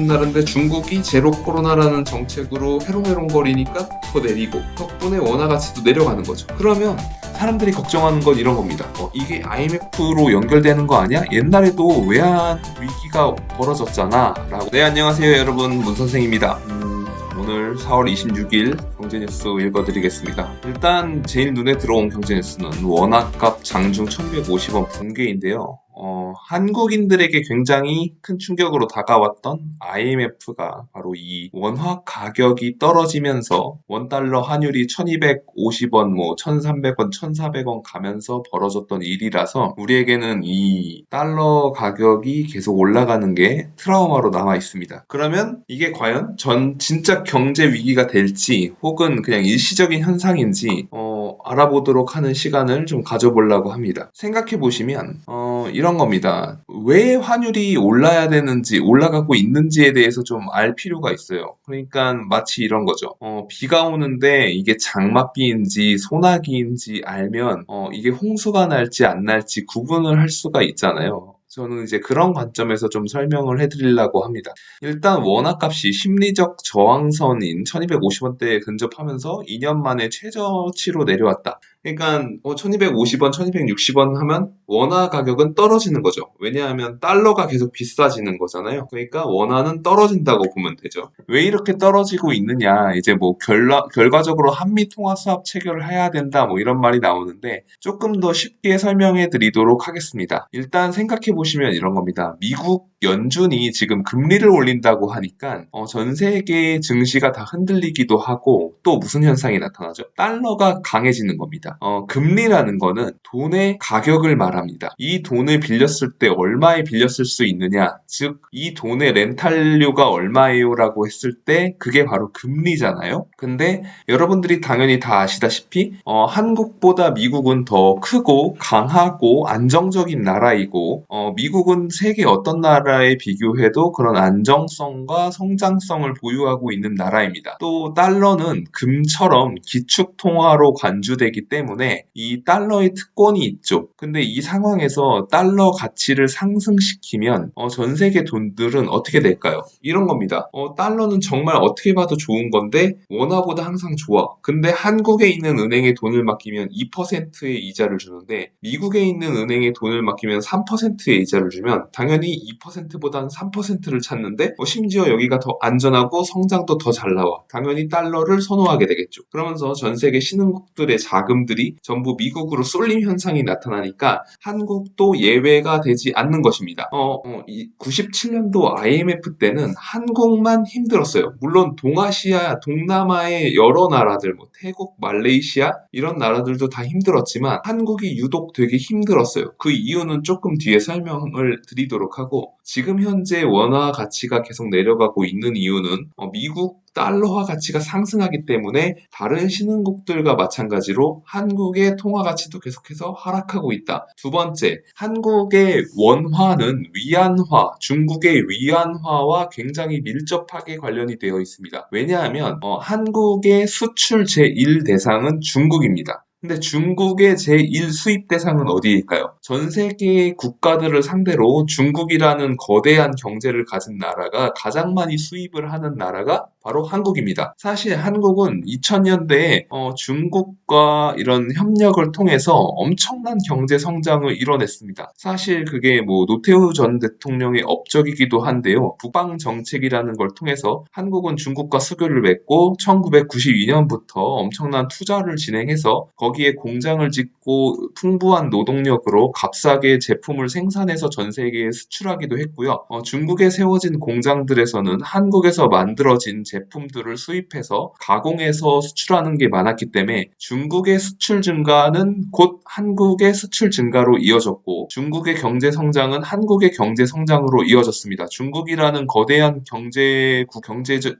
나라인데 중국이 제로 코로나라는 정책으로 해롱해롱거리니까 더 내리고 덕분에 원화 가치도 내려가는 거죠. 그러면 사람들이 걱정하는 건 이런 겁니다. 이게 IMF로 연결되는 거 아니야? 옛날에도 외환 위기가 벌어졌잖아 라고. 네, 안녕하세요 여러분, 문선생입니다. 오늘 4월 26일 경제뉴스 읽어드리겠습니다. 일단 제일 눈에 들어온 경제뉴스는 원화값 장중 1250원 붕괴인데요. 한국인들에게 굉장히 큰 충격으로 다가왔던 IMF가 바로 이 원화 가격이 떨어지면서 원달러 환율이 1250원, 1300원, 1400원 가면서 벌어졌던 일이라서 우리에게는 이 달러 가격이 계속 올라가는 게 트라우마로 남아 있습니다. 그러면 이게 과연 진짜 경제 위기가 될지 혹은 그냥 일시적인 현상인지 알아보도록 하는 시간을 좀 가져보려고 합니다. 생각해 보시면 이런 겁니다. 왜 환율이 올라야 되는지, 올라가고 있는지에 대해서 좀 알 필요가 있어요. 그러니까 마치 이런 거죠. 비가 오는데 이게 장맛비인지 소나기인지 알면 이게 홍수가 날지 안 날지 구분을 할 수가 있잖아요. 저는 이제 그런 관점에서 좀 설명을 해드리려고 합니다. 일단 원화값이 심리적 저항선인 1250원대에 근접하면서 2년 만에 최저치로 내려왔다. 그러니까 1250원, 1260원 하면 원화 가격은 떨어지는 거죠. 왜냐하면 달러가 계속 비싸지는 거잖아요. 그러니까 원화는 떨어진다고 보면 되죠. 왜 이렇게 떨어지고 있느냐, 이제 결과적으로 한미 통화 수합 체결을 해야 된다 이런 말이 나오는데 조금 더 쉽게 설명해 드리도록 하겠습니다. 일단 생각해 보시면 이런 겁니다. 미국 연준이 지금 금리를 올린다고 하니까 전 세계 증시가 다 흔들리기도 하고, 또 무슨 현상이 나타나죠? 달러가 강해지는 겁니다. 금리라는 거는 돈의 가격을 말합니다. 이 돈을 빌렸을 때 얼마에 빌렸을 수 있느냐, 즉 이 돈의 렌탈료가 얼마예요 라고 했을 때 그게 바로 금리잖아요. 근데 여러분들이 당연히 다 아시다시피 한국보다 미국은 더 크고 강하고 안정적인 나라이고, 미국은 세계 어떤 나라에 비교해도 그런 안정성과 성장성을 보유하고 있는 나라입니다. 또 달러는 금처럼 기축통화로 간주되기 때문에 이 달러의 특권이 있죠. 근데 이 상황에서 달러 가치를 상승시키면 전 세계 돈들은 어떻게 될까요? 이런 겁니다. 달러는 정말 어떻게 봐도 좋은 건데 원화보다 항상 좋아. 근데 한국에 있는 은행에 돈을 맡기면 2%의 이자를 주는데 미국에 있는 은행에 돈을 맡기면 3%의 이자를 주면 당연히 2%보다는 3%를 찾는데 심지어 여기가 더 안전하고 성장도 더 잘 나와. 당연히 달러를 선호하게 되겠죠. 그러면서 전 세계 신흥국들의 자금들이 전부 미국으로 쏠림 현상이 나타나니까 한국도 예외가 되지 않는 것입니다. 97년도 IMF 때는 한국만 힘들었어요. 물론 동아시아, 동남아의 여러 나라들, 태국, 말레이시아 이런 나라들도 다 힘들었지만 한국이 유독 되게 힘들었어요. 그 이유는 조금 뒤에 설명을 드리도록 하고, 지금 현재 원화 가치가 계속 내려가고 있는 이유는 미국 달러화 가치가 상승하기 때문에 다른 신흥국들과 마찬가지로 한국의 통화 가치도 계속해서 하락하고 있다. 두 번째, 한국의 원화는 위안화, 중국의 위안화와 굉장히 밀접하게 관련이 되어 있습니다. 왜냐하면 한국의 수출 제1 대상은 중국입니다. 근데 중국의 제1 수입 대상은 어디일까요? 전 세계 국가들을 상대로 중국이라는 거대한 경제를 가진 나라가 가장 많이 수입을 하는 나라가 바로 한국입니다. 사실 한국은 2000년대에 중국과 이런 협력을 통해서 엄청난 경제 성장을 이뤄냈습니다. 사실 그게 노태우 전 대통령의 업적이기도 한데요. 북방 정책이라는 걸 통해서 한국은 중국과 수교를 맺고 1992년부터 엄청난 투자를 진행해서 거기에 공장을 짓고 풍부한 노동력으로 값싸게 제품을 생산해서 전 세계에 수출하기도 했고요. 중국에 세워진 공장들에서는 한국에서 만들어진 제품들을 수입해서 가공해서 수출하는 게 많았기 때문에 중국의 수출 증가는 곧 한국의 수출 증가로 이어졌고, 중국의 경제 성장은 한국의 경제 성장으로 이어졌습니다. 중국이라는 거대한 경제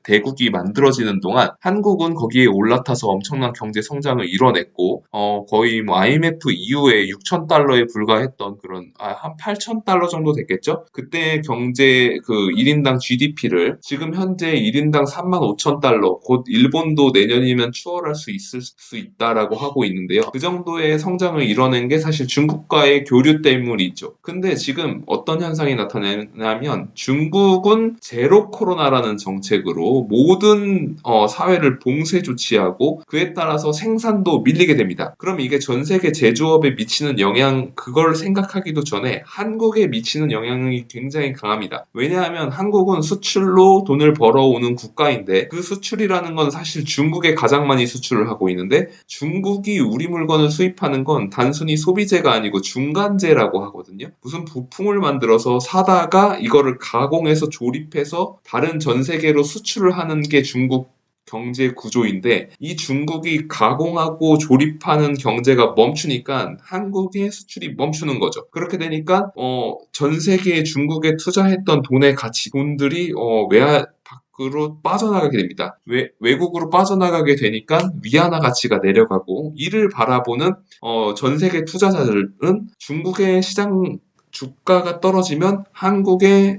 대국이 만들어지는 동안 한국은 거기에 올라타서 엄청난 경제 성장을 이뤄냈고, 가지고 거의 뭐 IMF 이후에 6,000달러에 불과했던 그런 한 8,000달러 정도 됐겠죠? 그때 경제 그 1인당 GDP를 지금 현재 1인당 35,000달러, 곧 일본도 내년이면 추월할 수 있을 수 있다라고 하고 있는데요. 그 정도의 성장을 이뤄낸 게 사실 중국과의 교류 때문이죠. 근데 지금 어떤 현상이 나타나냐면 중국은 제로 코로나라는 정책으로 모든 사회를 봉쇄 조치하고 그에 따라서 생산도 밀리게 됩니다. 그럼 이게 전 세계 제조업에 미치는 영향, 그걸 생각하기도 전에 한국에 미치는 영향이 굉장히 강합니다. 왜냐하면 한국은 수출로 돈을 벌어오는 국가인데 그 수출이라는 건 사실 중국에 가장 많이 수출을 하고 있는데 중국이 우리 물건을 수입하는 건 단순히 소비재가 아니고 중간재라고 하거든요. 무슨 부품을 만들어서 사다가 이거를 가공해서 조립해서 다른 전 세계로 수출을 하는 게 중국 경제 구조인데 이 중국이 가공하고 조립하는 경제가 멈추니까 한국의 수출이 멈추는 거죠. 그렇게 되니까 전 세계에 중국에 투자했던 돈의 가치, 돈들이 밖으로 빠져나가게 됩니다. 외국으로 빠져나가게 되니까 위안화 가치가 내려가고 이를 바라보는 전 세계 투자자들은 중국의 시장 주가가 떨어지면 한국의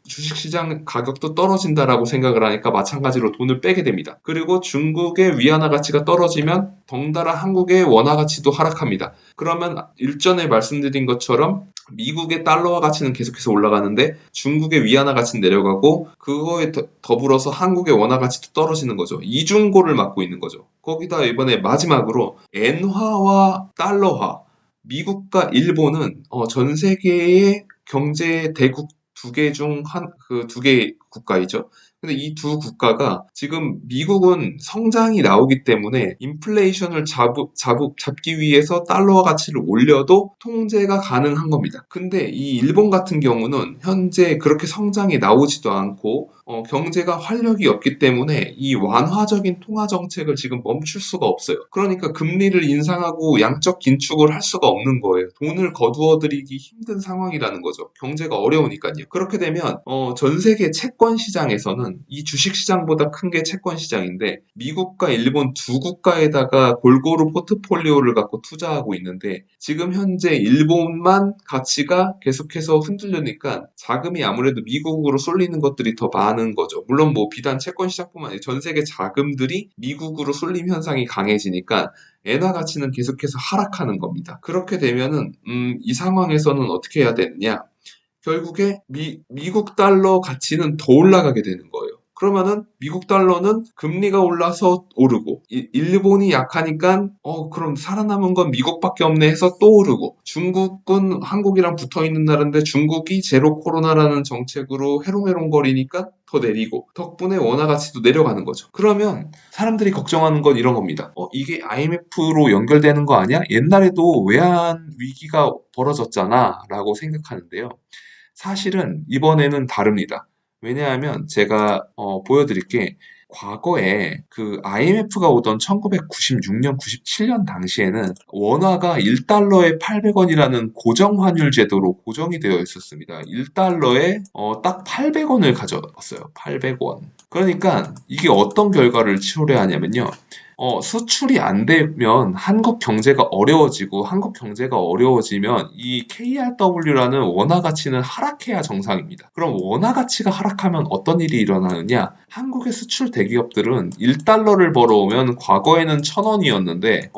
주식시장 가격도 떨어진다라고 생각을 하니까 마찬가지로 돈을 빼게 됩니다. 그리고 중국의 위안화 가치가 떨어지면 덩달아 한국의 원화 가치도 하락합니다. 그러면 일전에 말씀드린 것처럼 미국의 달러화 가치는 계속해서 올라가는데 중국의 위안화 가치는 내려가고 그거에 더불어서 한국의 원화 가치도 떨어지는 거죠. 이중고를 맞고 있는 거죠. 거기다 이번에 마지막으로 엔화와 달러화, 미국과 일본은 전 세계의 경제 대국 두 개 중 두 개 국가이죠. 근데 이 두 국가가 지금 미국은 성장이 나오기 때문에 인플레이션을 잡기 위해서 달러화 가치를 올려도 통제가 가능한 겁니다. 근데 이 일본 같은 경우는 현재 그렇게 성장이 나오지도 않고 경제가 활력이 없기 때문에 이 완화적인 통화 정책을 지금 멈출 수가 없어요. 그러니까 금리를 인상하고 양적 긴축을 할 수가 없는 거예요. 돈을 거두어들이기 힘든 상황이라는 거죠. 경제가 어려우니까요. 그렇게 되면 전 세계 채권 시장에서는 이 주식 시장보다 큰 게 채권 시장인데 미국과 일본 두 국가에다가 골고루 포트폴리오를 갖고 투자하고 있는데 지금 현재 일본만 가치가 계속해서 흔들리니까 자금이 아무래도 미국으로 쏠리는 것들이 더 많은 거죠. 물론 뭐 비단 채권 시장뿐만 아니라 전 세계 자금들이 미국으로 쏠림 현상이 강해지니까 엔화 가치는 계속해서 하락하는 겁니다. 그렇게 되면은 이 상황에서는 어떻게 해야 되느냐? 결국에 미국 달러 가치는 더 올라가게 되는 거예요. 그러면은 미국 달러는 금리가 올라서 오르고 일본이 약하니까 그럼 살아남은 건 미국밖에 없네 해서 또 오르고 중국은 한국이랑 붙어있는 나라인데 중국이 제로 코로나라는 정책으로 해롱해롱거리니까 더 내리고 덕분에 원화 가치도 내려가는 거죠. 그러면 사람들이 걱정하는 건 이런 겁니다. 이게 IMF로 연결되는 거 아니야? 옛날에도 외환 위기가 벌어졌잖아 라고 생각하는데요. 사실은 이번에는 다릅니다. 왜냐하면 제가 보여드릴게 과거에 그 IMF가 오던 1996년, 97년 당시에는 원화가 1달러에 800원이라는 고정 환율 제도로 고정이 되어 있었습니다. 1달러에 딱 800원을 가져왔어요. 800원. 그러니까 이게 어떤 결과를 초래하냐면요. 수출이 안 되면 한국 경제가 어려워지고 한국 경제가 어려워지면 이 KRW라는 원화 가치는 하락해야 정상입니다. 그럼 원화 가치가 하락하면 어떤 일이 일어나느냐? 한국의 수출 대기업들은 1달러를 벌어오면 과거에는 1,000원이었는데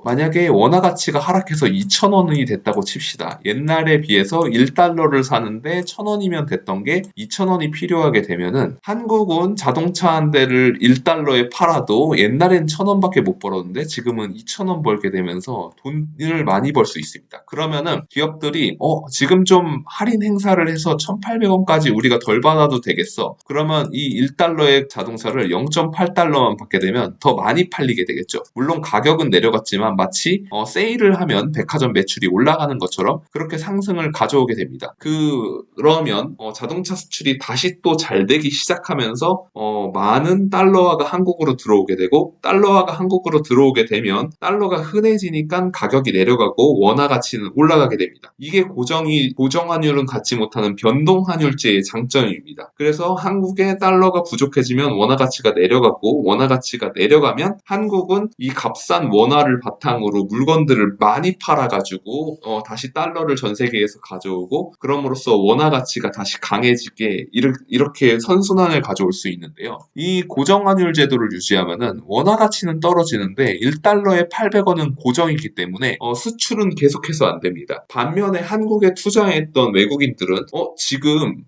만약에 원화 가치가 하락해서 2,000원이 됐다고 칩시다. 옛날에 비해서 1달러를 사는데 1,000원이면 됐던 게 2,000원이 필요하게 되면은 한국은 자동차 한 대를 1달러에 팔아도 옛날엔 1,000원밖에 못 벌었는데 지금은 2,000원 벌게 되면서 돈을 많이 벌 수 있습니다. 그러면은 기업들이 지금 좀 할인 행사를 해서 1,800원까지 우리가 덜 받아도 되겠어. 그러면 이 1달러의 자동차를 0.8달러만 받게 되면 더 많이 팔리게 되겠죠. 물론 가격은 내려갔지만 마치 세일을 하면 백화점 매출이 올라가는 것처럼 그렇게 상승을 가져오게 됩니다. 그러면 자동차 수출이 다시 또 잘 되기 시작하면서 많은 달러화가 한국으로 들어오게 되고 달러화 달러화가 한국으로 들어오게 되면 달러가 흔해지니까 가격이 내려가고 원화 가치는 올라가게 됩니다. 이게 고정환율은 갖지 못하는 변동환율제의 장점입니다. 그래서 한국의 달러가 부족해지면 원화 가치가 내려가고 원화 가치가 내려가면 한국은 이 값싼 원화를 바탕으로 물건들을 많이 팔아가지고 다시 달러를 전 세계에서 가져오고 그럼으로써 원화 가치가 다시 강해지게 이렇게 선순환을 가져올 수 있는데요. 이 고정환율 제도를 유지하면은 원화 가치는 떨어지는데 1달러에 800원은 고정이기 때문에 수출은 계속해서 안 됩니다. 반면에 한국에 투자했던 외국인들은 지금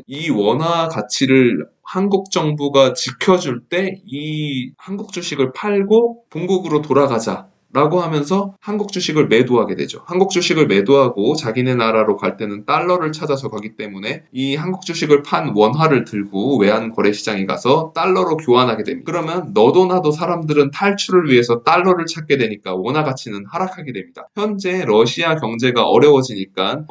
이 원화 가치를 한국 정부가 지켜줄 때 이 한국 주식을 팔고 본국으로 돌아가자 라고 하면서 한국 주식을 매도하게 되죠. 한국 주식을 매도하고 자기네 나라로 갈 때는 달러를 찾아서 가기 때문에 이 한국 주식을 판 원화를 들고 외환 거래시장에 가서 달러로 교환하게 됩니다. 그러면 너도 나도 사람들은 탈출을 위해서 달러를 찾게 되니까 원화 가치는 하락하게 됩니다. 현재 러시아 경제가 어려워지니까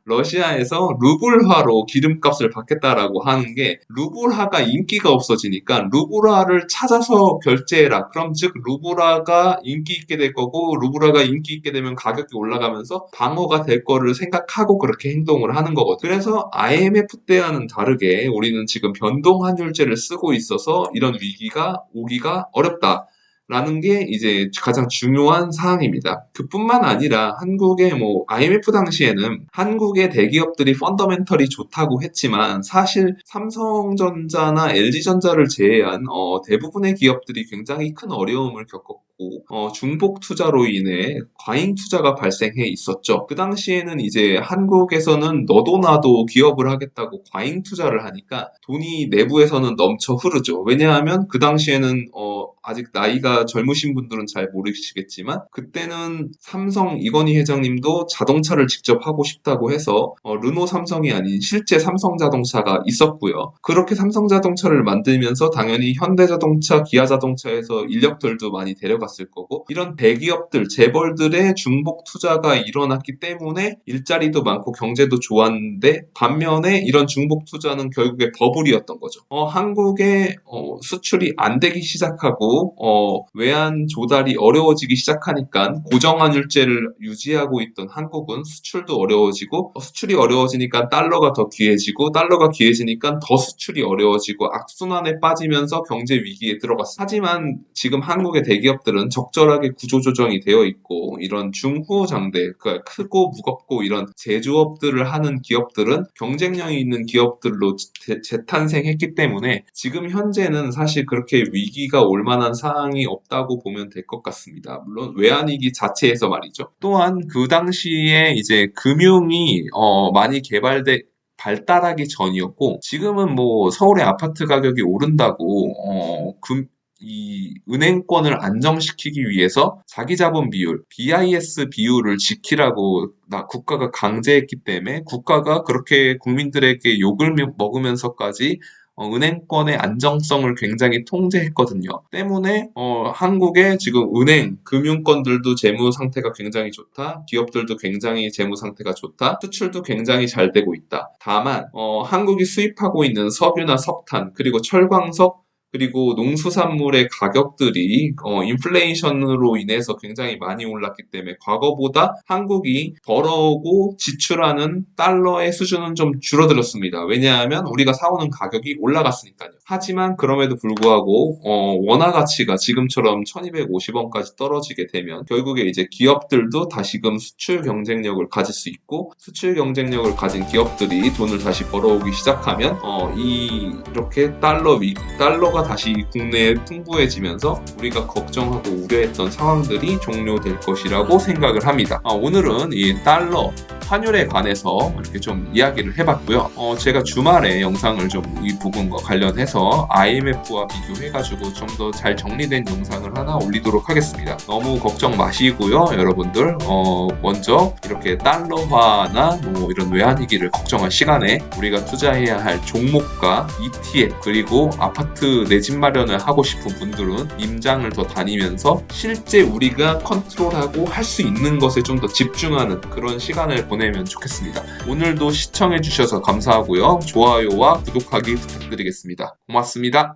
러시아에서 루블화로 기름값을 받겠다라고 하는 게 루블화가 인기가 없어지니까 루블화를 찾아서 결제해라. 그럼 즉 루블화가 인기 있게 될 거고 루블화가 인기 있게 되면 가격이 올라가면서 방어가 될 거를 생각하고 그렇게 행동을 하는 거거든요. 그래서 IMF 때와는 다르게 우리는 지금 변동환율제를 쓰고 있어서 이런 위기가 오기가 어렵다. 라는 게 이제 가장 중요한 사항입니다. 그뿐만 아니라 한국의 IMF 당시에는 한국의 대기업들이 펀더멘털이 좋다고 했지만 사실 삼성전자나 LG전자를 제외한 대부분의 기업들이 굉장히 큰 어려움을 겪었고 중복 투자로 인해 과잉 투자가 발생해 있었죠. 그 당시에는 이제 한국에서는 너도 나도 기업을 하겠다고 과잉 투자를 하니까 돈이 내부에서는 넘쳐 흐르죠. 왜냐하면 그 당시에는 아직 나이가 젊으신 분들은 잘 모르시겠지만 그때는 삼성 이건희 회장님도 자동차를 직접 하고 싶다고 해서 르노 삼성이 아닌 실제 삼성자동차가 있었고요. 그렇게 삼성자동차를 만들면서 당연히 현대자동차, 기아자동차에서 인력들도 많이 데려갔을 거고 이런 대기업들, 재벌들의 중복 투자가 일어났기 때문에 일자리도 많고 경제도 좋았는데 반면에 이런 중복 투자는 결국에 버블이었던 거죠. 한국의 수출이 안 되기 시작하고 외환 조달이 어려워지기 시작하니까 고정환율제를 유지하고 있던 한국은 수출도 어려워지고 수출이 어려워지니까 달러가 더 귀해지고 달러가 귀해지니까 더 수출이 어려워지고 악순환에 빠지면서 경제 위기에 들어갔습니다. 하지만 지금 한국의 대기업들은 적절하게 구조조정이 되어 있고 이런 중후장대, 그러니까 크고 무겁고 이런 제조업들을 하는 기업들은 경쟁력이 있는 기업들로 재탄생했기 때문에 지금 현재는 사실 그렇게 위기가 올 만한 사항이 없다고 보면 될 것 같습니다. 물론 외환위기 자체에서 말이죠. 또한 그 당시에 이제 금융이 많이 발달하기 전이었고 지금은 서울의 아파트 가격이 오른다고 이 은행권을 안정시키기 위해서 자기자본 비율, BIS 비율을 지키라고 국가가 강제했기 때문에 국가가 그렇게 국민들에게 욕을 먹으면서까지 은행권의 안정성을 굉장히 통제했거든요. 때문에 한국의 지금 은행, 금융권들도 재무 상태가 굉장히 좋다. 기업들도 굉장히 재무 상태가 좋다. 수출도 굉장히 잘 되고 있다. 다만 한국이 수입하고 있는 석유나 석탄 그리고 철광석 그리고 농수산물의 가격들이 인플레이션으로 인해서 굉장히 많이 올랐기 때문에 과거보다 한국이 벌어오고 지출하는 달러의 수준은 좀 줄어들었습니다. 왜냐하면 우리가 사오는 가격이 올라갔으니까요. 하지만 그럼에도 불구하고 원화 가치가 지금처럼 1250원까지 떨어지게 되면 결국에 이제 기업들도 다시금 수출 경쟁력을 가질 수 있고 수출 경쟁력을 가진 기업들이 돈을 다시 벌어오기 시작하면 이렇게 달러가 다시 국내에 풍부해지면서 우리가 걱정하고 우려했던 상황들이 종료될 것이라고 생각을 합니다. 오늘은 이 달러 환율에 관해서 이렇게 좀 이야기를 해봤고요. 제가 주말에 영상을 좀 이 부분과 관련해서 IMF와 비교해가지고 좀 더 잘 정리된 영상을 하나 올리도록 하겠습니다. 너무 걱정 마시고요, 여러분들. 먼저 이렇게 달러화나 이런 외환위기를 걱정할 시간에 우리가 투자해야 할 종목과 ETF 그리고 아파트 내 집 마련을 하고 싶은 분들은 임장을 더 다니면서 실제 우리가 컨트롤하고 할 수 있는 것에 좀 더 집중하는 그런 시간을 보내면 좋겠습니다. 오늘도 시청해주셔서 감사하고요. 좋아요와 구독하기 부탁드리겠습니다. 고맙습니다.